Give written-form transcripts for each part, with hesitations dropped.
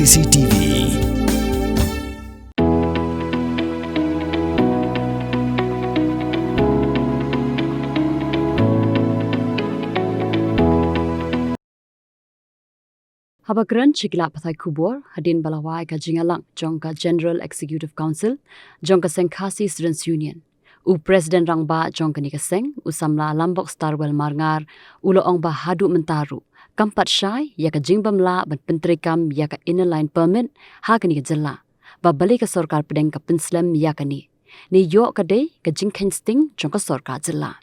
CCTV. Habagran Chikla Pathai Kubor, Hadin Balawai ka Jingalang, Jongka General Executive Council, Jongka Sengkasi Students Union. U President Rangba Jongka Nikaseng, Usamla Lambok Starwell Marngar, Ulo Ongba Hadu Mentaru, Kampat Shai, Yaka Jingbamla, Ban Pentrikam, Yaka Inner Line Permit, Hakani ka Jalla, Babali ka Sorkar Pedeng ka Penslem Yakani, Ni Yok ka Day, ka Jingken Sting, Jongka Sorkar Jalla.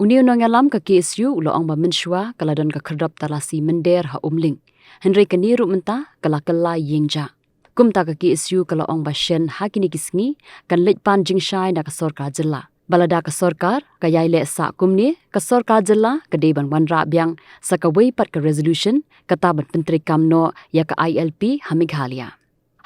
Union Nangalam ka KSU, Ulo Ongba Menshua, Kaladon ka Kerdap Talasi Mender Ha Umling, Henry kaniru menta kala yingja. Kumta ka KSU kala ong basyen hakini kisngi kan litpan jingshai na ka sorkar jilla. Balada ka sorkar ka yaile sa kumni ka sorkar jilla ka deban wanra biang sa ka waypat ka resolution kataban pentri kamno ya ka ILP hamighalia.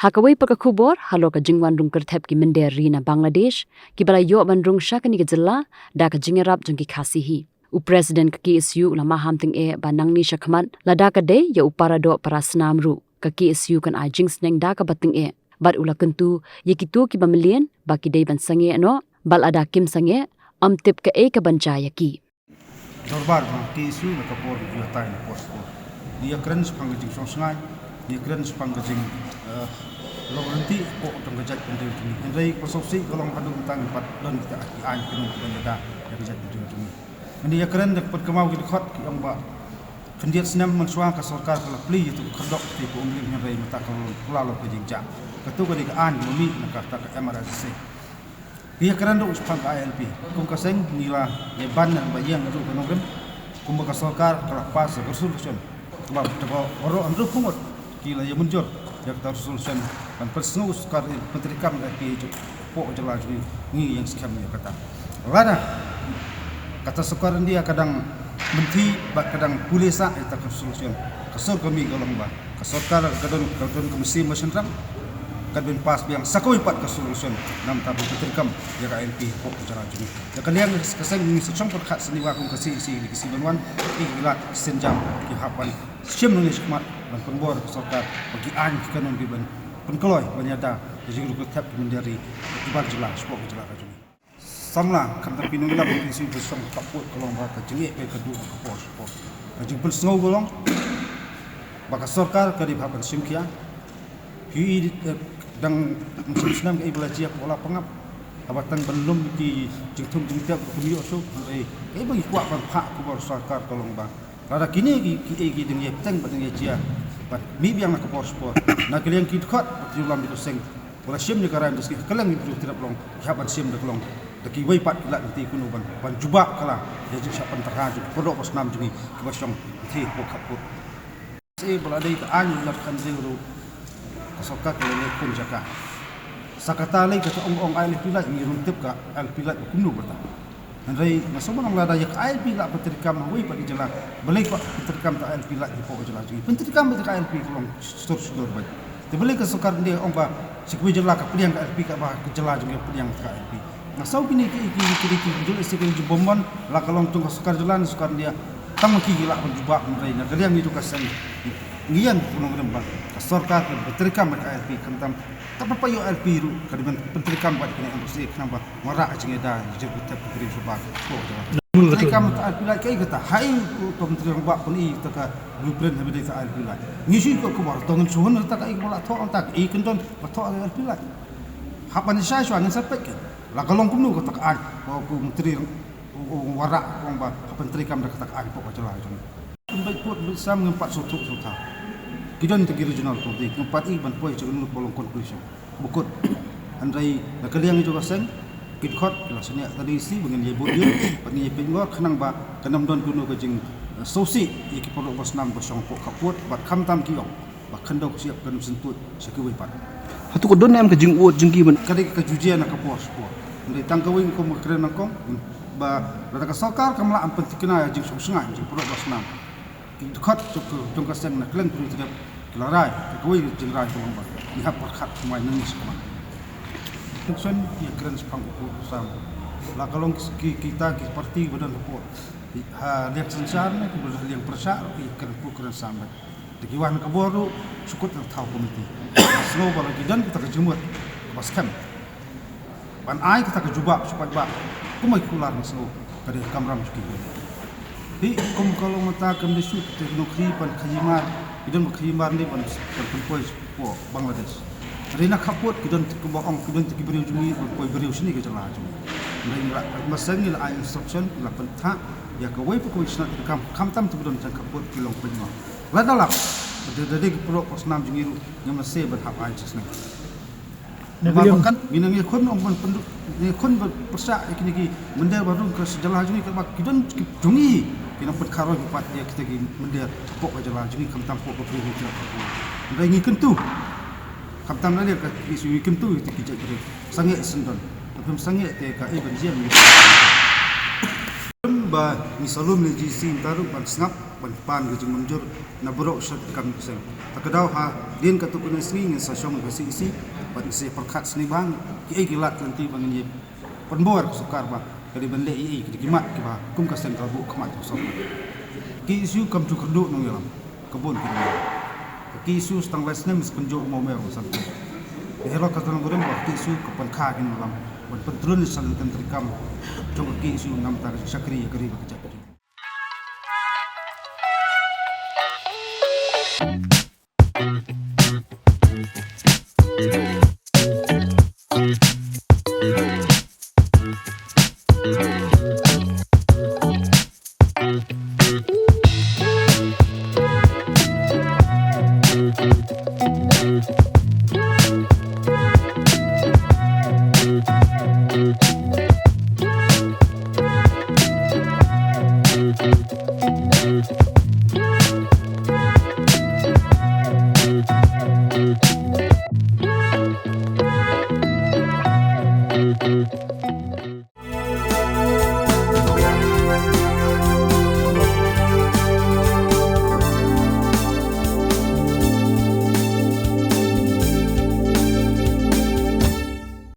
Hakaway pa ka kubor halo ka jingwan rung kerthep ki mender rina Bangladesh ki bala yo ban rung shakani ka jilla da ka jingerap jung ki khasihi. U President ka KSU lama hamting banang ni syakman lada ka de ya uparado para senamru ka KSU kan ajing sneng da ka bating bad ula kentu yekitu ki bamilien baki de ban sange no bal ada kim sange tip ka ka bancaya ki dorbar bang KSU na kapor ya tay na posto dia kren sepang jing sosngai dia kren sepang jing loranti ko tong gajat penting ni henry kosopsi kolong hadu tang pat don kita an kenu banyada ya gajat penting ni ini ya keren dapat kemau kita khot yang ba kendiat senam mensuang ke sorkar kalau pli itu kedok di umling yang rei mata kalau ke jinja ketu ke dikaan bumi nak tak MRC dia keren dok sepang ke ILP kum kaseng nila ye ban dan bayang itu kenogem kum ke sorkar kalau pas resolution sebab tebo oro andru pungut kila ye muncul ya kita resolution dan persnu sekar menteri kam ILP itu pok jelas ni yang skam ya kata lada kata sekarang dia kadang menteri kadang pulisa itu solution kesor kami golong ba kesorkar kadang komisi masyarakat kadang pas yang sakoi pat ke solution nam tabu terkam ya KLP kok cara juni ya kalian keseng ni secong perkat seniwa kum kasi si banwan ilat senjam ki hapan sim nulis mat dan penbor kesorkar bagi an kanon di ban penkeloy banyada jadi rukut tap mendari tiba jelas kok jelas juni samla kan tapi nungla berisi bersam kaput kolong baka jengik ke kedua ke pos ajing bersngau golong baka sorkar ka di hapan simkia hi dang muslim ke iblaji pola pengap abatan belum di jengtum jengtiap kumio so bagi kuat hak ku sorkar kolong bang rada kini ki deng ye teng bateng ye jia bat mi biang ke pos na kalian kit khat julam di seng wala sim ni karam diski kelang itu tidak long hapan sim de kolong daki way pat kila nanti kuno ban jubak kala dia juga siapa terhaju kodok pas nam jungi kebasong ti pok kaput si beladai ke an lat kan zero kasoka kele kun jaka sakata lai kata ong ai pilat ni runtip ka al pilat kuno berta andai masomo nang lada yak ai pilat petrikam way pat dijela belai pak petrikam ta al pilat di pok jela jungi petrikam betul al pi kolong stor bat tebelai ke sokar dia ong ba sikwi jela ka pliang al pi ka ba jela jungi pliang ka al pi nasau kini jul istiqil jubomon la kalong tung sukar jalan sukar dia tang ki gila jubak mrai na kalian itu kasan ngian punong rembang kasorkar betrikam KLP kantam tapi payo LP ru kadiban betrikam buat kena industri kenapa marak jengeda jebut tap kiri jubak ko betrikam KLP la kai kata hai to menteri rembak puni taka blueprint habis dari KLP la ngisi ko kumar tongon suhun taka ik bola to tak ik kendon to KLP la hapan saya suan sampai ke la kalong kumnu ko takaan ko menteri warak wong ba menteri kam dak takaan pok celah jong baik put bersam ngempat sutuk suta kidan tegi regional politik ngempat i ban poi cegun bolong conclusion bukut andai nak liang juga sen kit khot la senia tadi si bengen ye bodio bengen ye pingor khnang ba kanam don kuno ko jing sosi iki polo bos nam bosong pok kaput bat kham tam kiong ba khando siap kan sentut sekewe pat hatu ko don nam ke jing ut jing ki ban kadi ke jujian nak pos ndai tangkawin ko makren nang ba rata ka sokar kamla am pentikna jing sungai jing polo bos nam khot jong ka sen nak len tu tidak kelarai kawai jing rai ko ba ni hap khat mai nang ni semua tukson ya keren sepang ko sam la kalong kita ki parti badan ko ha lihat sensar na ki badan yang persar ki keren sambat Tekiwan kaboru sukut tahu komiti. Snow bala gidan kita kejumut pas kem. Ban ai kita kejubak supaya bak. Kumai kular snow kade kamram cuki. Hi kalau mata kem desu teknologi pan khayimar gidan khayimar ni pan poi po Bangladesh. Rina kaput gidan tekubong gidan tekiberi jumi poi beri sini ke jala jumi. Ngai masang ila instruction la pentha ya ka wai pukul snat kam tam tu gidan kaput kilong penyo. Ladalak Jadi pulau Posnam jengiru yang masih berhak aja senang. Bahkan minang ikon orang penduduk ikon berpersak ikini mendar baru ke sejalan jengi kalau kita jungi kita perkara empat dia kita mendar pok sejalan jengi kam tampuk ke perih itu. Mereka ingin tu kam tam nanti ke isu ingin tu itu kita jadi sangat sendon. Tapi sangat teka benjian. Ba misalum leji sin taru ban snap ban pan ge munjur na borok shot kam sen takadau ha din ka tu kun sri ngi sa shong ge si ban se perkat sni bang ki gilat nanti bang ni penbor sukar ba kadi bende i ki kimat ki ba kum ka sen ka bu khamat so ki isu kam tu kerdu nong yalam kebun ki isu stang les nem penjo mo mer san hero ka tan gorem ba ki isu ka pan kha kin malam ban pentrun san tan trikam trong ki isu nam tar sakri kari ba ka Thank you.